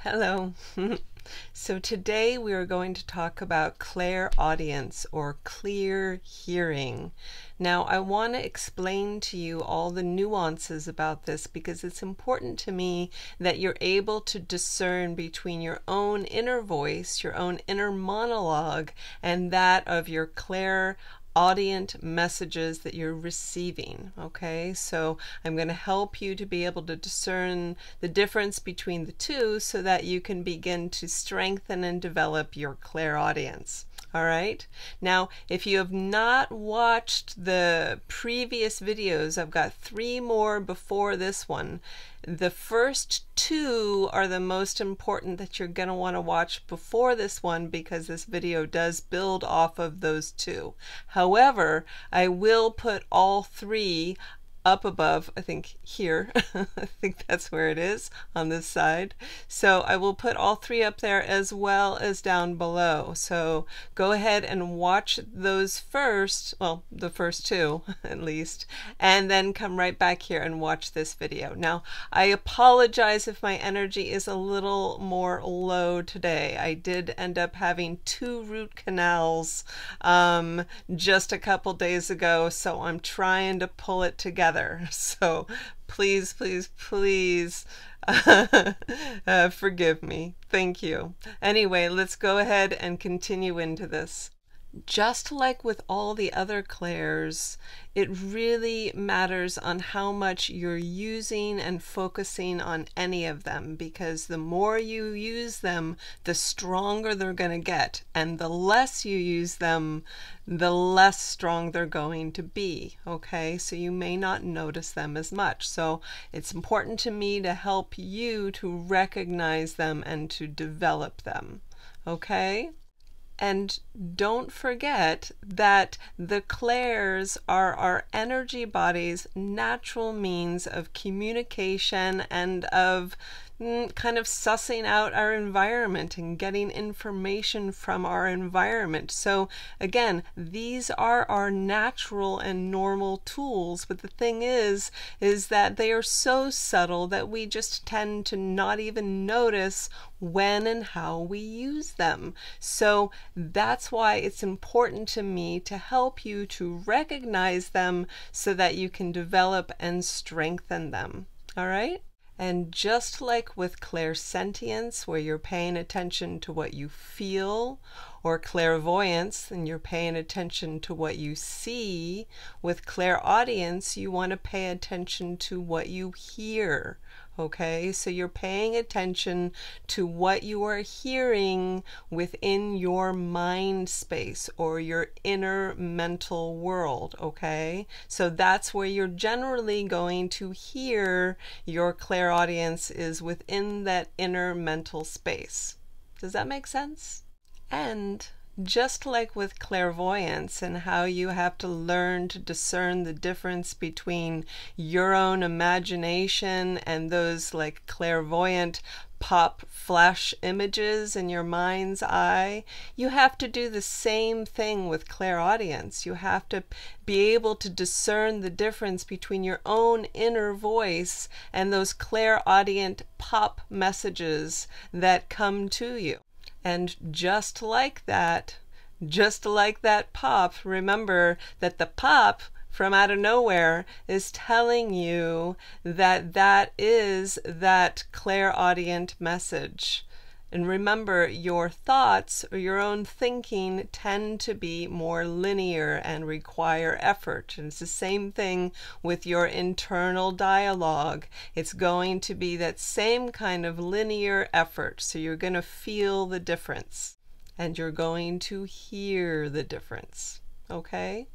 Hello. So today we are going to talk about clairaudience or clear hearing. Now I want to explain to you all the nuances about this because it's important to me that you're able to discern between your own inner voice, your own inner monologue, and that of your clairaudient messages that you're receiving. Okay, so I'm going to help you to be able to discern the difference between the two so that you can begin to strengthen and develop your clairaudience. All right, now if you have not watched the previous videos, I've got 3 more before this one. The first 2 are the most important that you're going to want to watch before this one because this video does build off of those 2. However, I will put all 3 up above, I think here, I think that's where it is on this side. So I will put all 3 up there as well as down below. So go ahead and watch those first, well, the first 2 at least, and then come right back here and watch this video. Now, I apologize if my energy is a little more low today. I did end up having 2 root canals just a couple days ago, so I'm trying to pull it together. So please, please, please forgive me. Thank you. Anyway, let's go ahead and continue into this. Just like with all the other clairs, it really matters on how much you're using and focusing on any of them, because the more you use them, the stronger they're going to get, and the less you use them, the less strong they're going to be. Okay, so you may not notice them as much. So it's important to me to help you to recognize them and to develop them. Okay? And don't forget that the clairs are our energy body's natural means of communication and of kind of sussing out our environment and getting information from our environment. So again, these are our natural and normal tools, but the thing is that they are so subtle that we just tend to not even notice when and how we use them. So that's why it's important to me to help you to recognize them so that you can develop and strengthen them. All right? And just like with clairsentience, where you're paying attention to what you feel, or clairvoyance, and you're paying attention to what you see, with clairaudience, you want to pay attention to what you hear. Okay, so you're paying attention to what you are hearing within your mind space or your inner mental world. Okay, so that's where you're generally going to hear your clairaudience, is within that inner mental space. Does that make sense? And just like with clairvoyance and how you have to learn to discern the difference between your own imagination and those like clairvoyant pop flash images in your mind's eye, you have to do the same thing with clairaudience. You have to be able to discern the difference between your own inner voice and those clairaudient pop messages that come to you. And just like that pop, remember that the pop from out of nowhere is telling you that that is that clairaudient message. And remember, your thoughts or your own thinking tend to be more linear and require effort. And it's the same thing with your internal dialogue. It's going to be that same kind of linear effort. So you're going to feel the difference and you're going to hear the difference. Okay?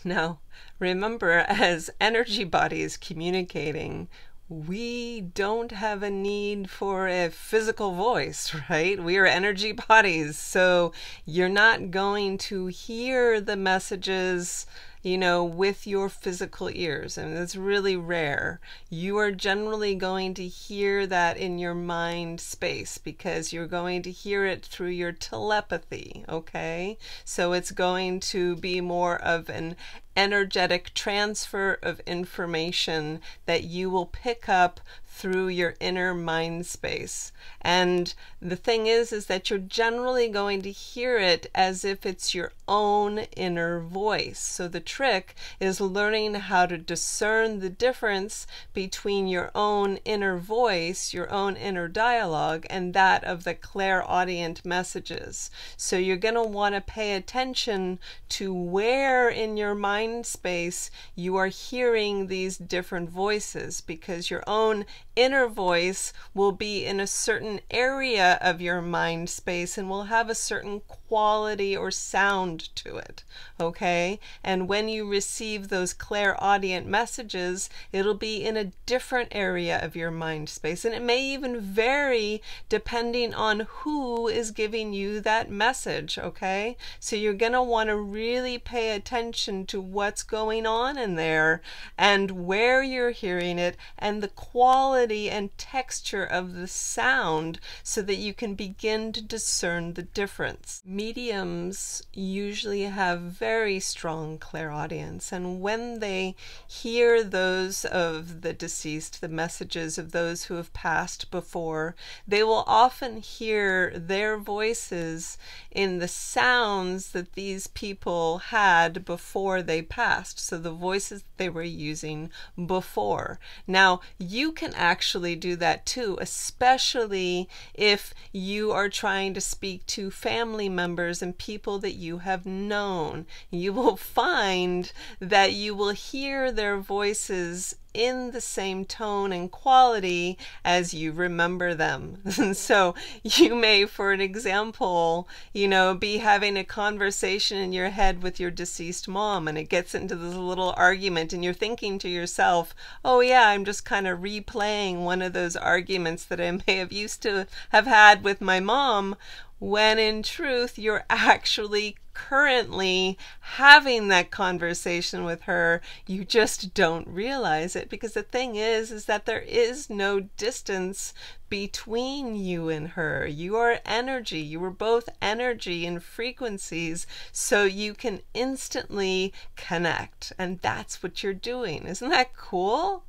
Now, remember, as energy bodies communicating, we don't have a need for a physical voice, right? We are energy bodies, so you're not going to hear the messages, you know, with your physical ears. And it's really rare. You are generally going to hear that in your mind space because you're going to hear it through your telepathy, okay? So it's going to be more of an energetic transfer of information that you will pick up through your inner mind space. And the thing is that you're generally going to hear it as if it's your own inner voice. So the trick is learning how to discern the difference between your own inner voice, your own inner dialogue, and that of the clairaudient messages. So you're going to want to pay attention to where in your mind space you are hearing these different voices, because your own inner voice will be in a certain area of your mind space and will have a certain quality or sound to it, okay? And when you receive those clairaudient messages, it'll be in a different area of your mind space, and it may even vary depending on who is giving you that message, okay? So you're going to want to really pay attention to what's going on in there and where you're hearing it and the quality and texture of the sound, so that you can begin to discern the difference. Mediums usually have very strong clairaudience, and when they hear those of the deceased, the messages of those who have passed before, they will often hear their voices in the sounds that these people had before they passed, so the voices they were using before. Now, you can actually do that too, especially if you are trying to speak to family members and people that you have known. You will find that you will hear their voices in the same tone and quality as you remember them. So you may, for an example, be having a conversation in your head with your deceased mom, and it gets into this little argument, and you're thinking to yourself, oh yeah, I'm just kind of replaying one of those arguments that I may have used to have had with my mom, when in truth you're actually currently having that conversation with her. You just don't realize it, because the thing is that there is no distance between you and her. You are energy. You are both energy and frequencies, so you can instantly connect, and that's what you're doing. Isn't that cool?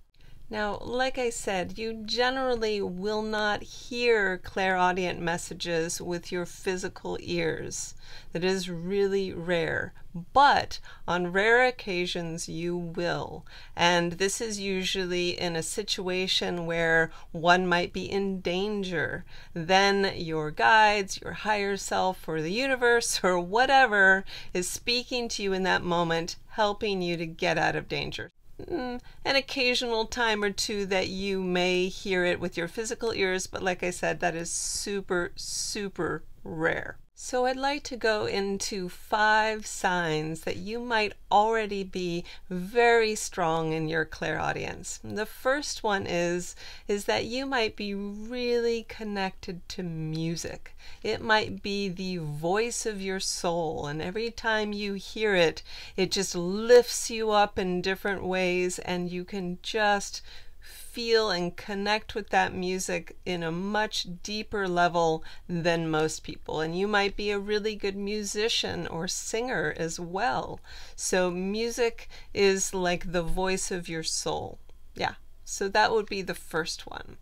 Now, like I said, you generally will not hear clairaudient messages with your physical ears. That is really rare. But on rare occasions you will. And this is usually in a situation where one might be in danger. Then your guides, your higher self, or the universe, or whatever is speaking to you in that moment, helping you to get out of danger. An occasional time or two that you may hear it with your physical ears, but like I said, that is super, super rare. So I'd like to go into 5 signs that you might already be very strong in your clairaudience. The first one is that you might be really connected to music. It might be the voice of your soul, and every time you hear it, it just lifts you up in different ways, and you can just feel and connect with that music in a much deeper level than most people. And you might be a really good musician or singer as well. So music is like the voice of your soul. Yeah, so that would be the first one.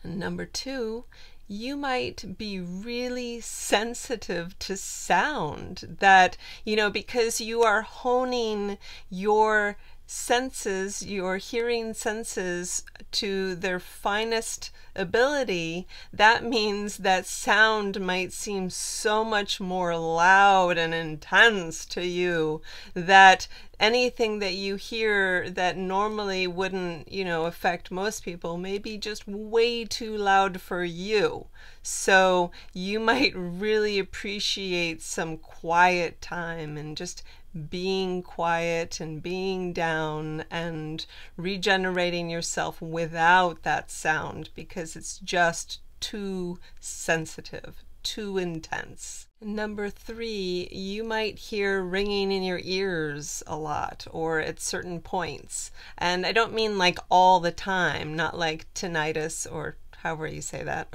And number 2, you might be really sensitive to sound, that, because you are honing your senses, your hearing senses, to their finest ability. That means that sound might seem so much more loud and intense to you that anything that you hear that normally wouldn't, affect most people may be just way too loud for you. So you might really appreciate some quiet time and just being quiet and being down and regenerating yourself without that sound, because it's just too sensitive, too intense. Number 3, you might hear ringing in your ears a lot, or at certain points. And I don't mean like all the time, not like tinnitus or however you say that.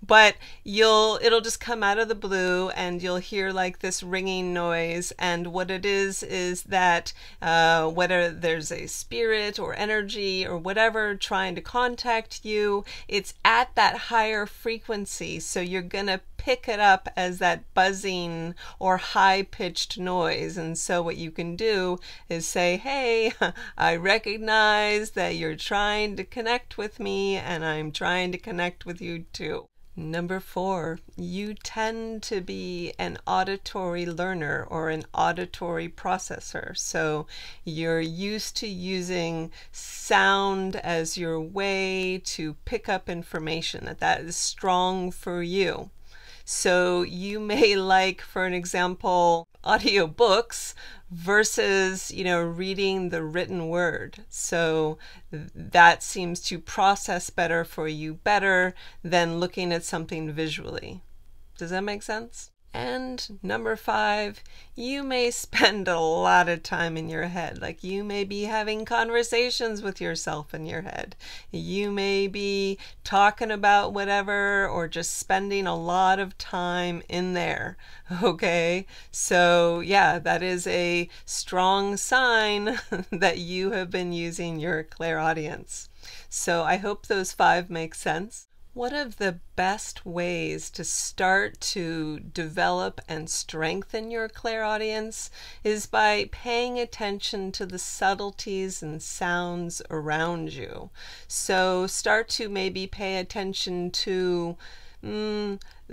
But it'll just come out of the blue, and you'll hear like this ringing noise. And what it is that whether there's a spirit or energy or whatever trying to contact you, it's at that higher frequency. So you're gonna pick it up as that buzzing or high-pitched noise. And so what you can do is say, hey, I recognize that you're trying to connect with me, and I'm trying to connect with you too. Number 4, you tend to be an auditory learner or an auditory processor. So you're used to using sound as your way to pick up information, that is strong for you. So you may like, for an example, audiobooks versus, reading the written word. So that seems to process better for you, better than looking at something visually. Does that make sense? And number 5, you may spend a lot of time in your head. Like, you may be having conversations with yourself in your head. You may be talking about whatever, or just spending a lot of time in there. Okay, so yeah, that is a strong sign that you have been using your clairaudience. So I hope those 5 make sense. One of the best ways to start to develop and strengthen your clairaudience is by paying attention to the subtleties and sounds around you. So start to maybe pay attention to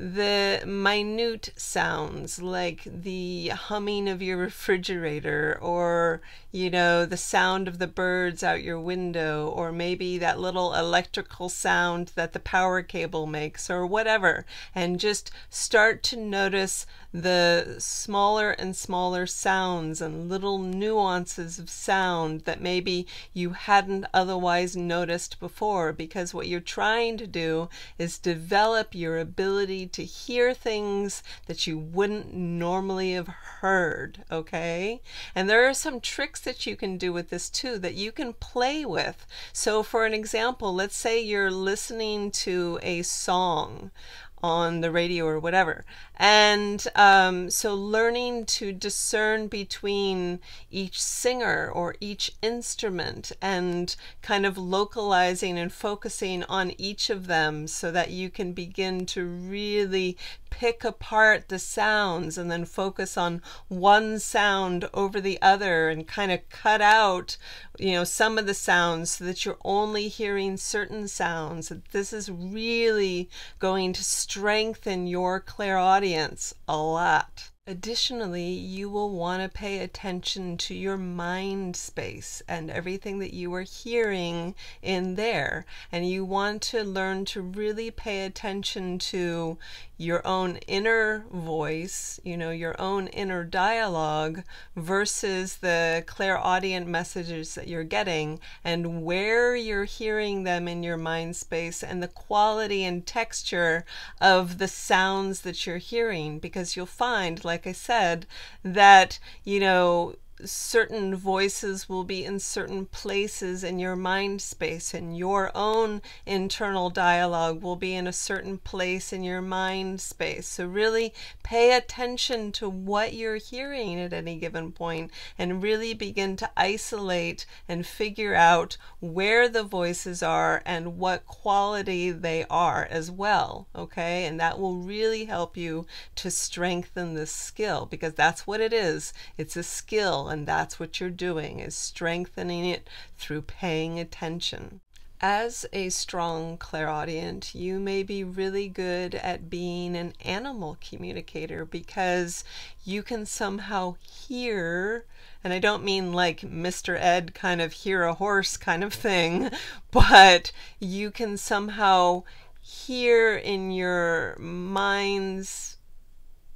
the minute sounds, like the humming of your refrigerator, or the sound of the birds out your window, or maybe that little electrical sound that the power cable makes, or whatever. And just start to notice the smaller and smaller sounds and little nuances of sound that maybe you hadn't otherwise noticed before, because what you're trying to do is develop your ability to hear things that you wouldn't normally have heard. Okay, and there are some tricks that you can do with this too, that you can play with. So for an example, let's say you're listening to a song on the radio or whatever, and so learning to discern between each singer or each instrument, and kind of localizing and focusing on each of them, so that you can begin to really pick apart the sounds and then focus on one sound over the other, and kind of cut out some of the sounds so that you're only hearing certain sounds. This is really going to strengthen your clairaudience a lot. Additionally, you will want to pay attention to your mind space and everything that you are hearing in there. And you want to learn to really pay attention to your own inner voice, your own inner dialogue, versus the clairaudient messages that you're getting, and where you're hearing them in your mind space, and the quality and texture of the sounds that you're hearing. Because you'll find, like I said, that certain voices will be in certain places in your mind space, and your own internal dialogue will be in a certain place in your mind space. So really pay attention to what you're hearing at any given point, and really begin to isolate and figure out where the voices are and what quality they are as well. Okay, and that will really help you to strengthen this skill, because that's what it is. It's a skill. And that's what you're doing, is strengthening it through paying attention. As a strong clairaudient, you may be really good at being an animal communicator, because you can somehow hear, and I don't mean like Mr. Ed kind of hear a horse kind of thing, but you can somehow hear in your mind's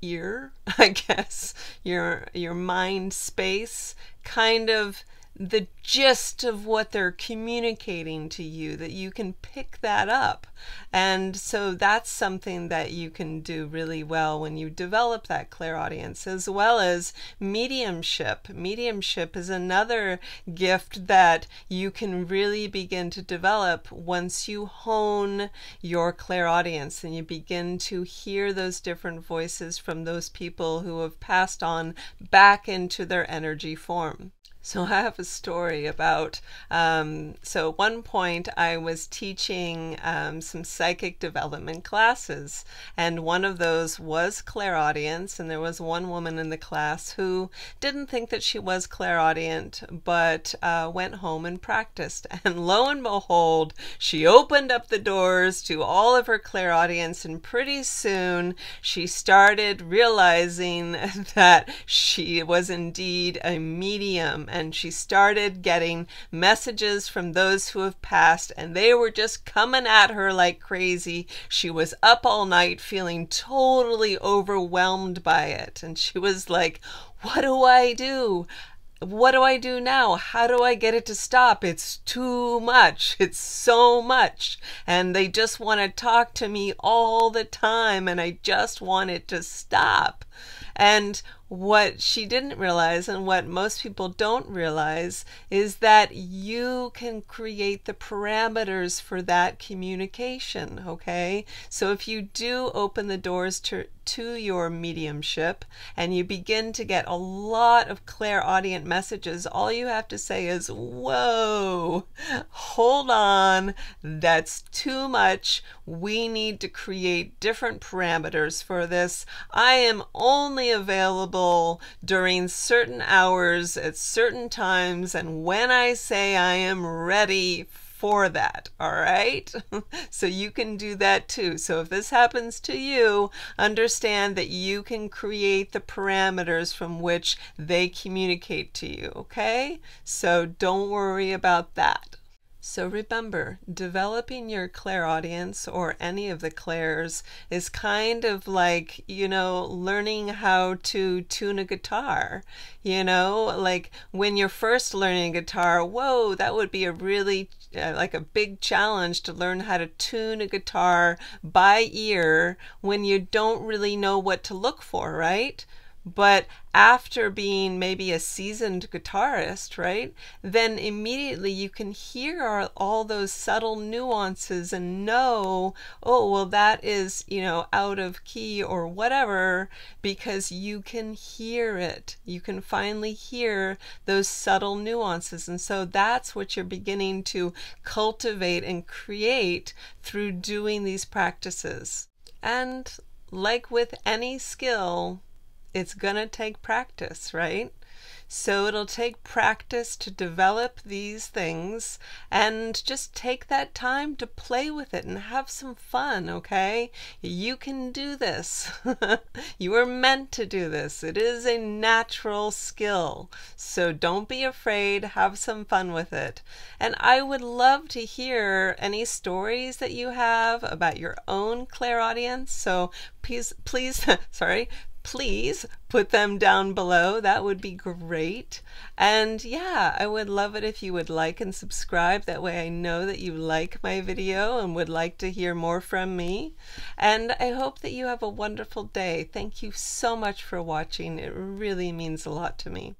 ear, I guess, your mind space, kind of the gist of what they're communicating to you, that you can pick that up. And so that's something that you can do really well when you develop that clairaudience, as well as mediumship. Mediumship is another gift that you can really begin to develop once you hone your clairaudience and you begin to hear those different voices from those people who have passed on back into their energy form. So I have a story about, so at one point I was teaching some psychic development classes, and one of those was clairaudience, and there was one woman in the class who didn't think that she was clairaudient, but went home and practiced, and lo and behold, she opened up the doors to all of her clairaudience, and pretty soon she started realizing that she was indeed a medium, and she started getting messages from those who have passed, and they were just coming at her like crazy. She was up all night feeling totally overwhelmed by it, and she was like, what do I do? What do I do now? How do I get it to stop? It's too much. It's so much. And they just want to talk to me all the time, and I just want it to stop. And what she didn't realize, and what most people don't realize, is that you can create the parameters for that communication, okay? So if you do open the doors to your mediumship and you begin to get a lot of clairaudient messages, all you have to say is, whoa, hold on, that's too much. We need to create different parameters for this. I am only available during certain hours at certain times, and when I say I am ready for that, all right? So you can do that too. So if this happens to you, understand that you can create the parameters from which they communicate to you, okay? So don't worry about that. So remember, developing your clairaudience, or any of the clairs, is kind of like, learning how to tune a guitar. Like when you're first learning guitar, whoa, that would be a really like a big challenge to learn how to tune a guitar by ear when you don't really know what to look for, right? But after being maybe a seasoned guitarist, right, then immediately you can hear all those subtle nuances and know, oh, well, that is, out of key or whatever, because you can hear it. You can finally hear those subtle nuances. And so that's what you're beginning to cultivate and create through doing these practices. And like with any skill, it's gonna take practice, right? So it'll take practice to develop these things, and just take that time to play with it and have some fun, okay? You can do this. You are meant to do this. It is a natural skill. So don't be afraid. Have some fun with it. And I would love to hear any stories that you have about your own clairaudience. So please, please put them down below. That would be great. And yeah, I would love it if you would like and subscribe. That way I know that you like my video and would like to hear more from me. And I hope that you have a wonderful day. Thank you so much for watching. It really means a lot to me.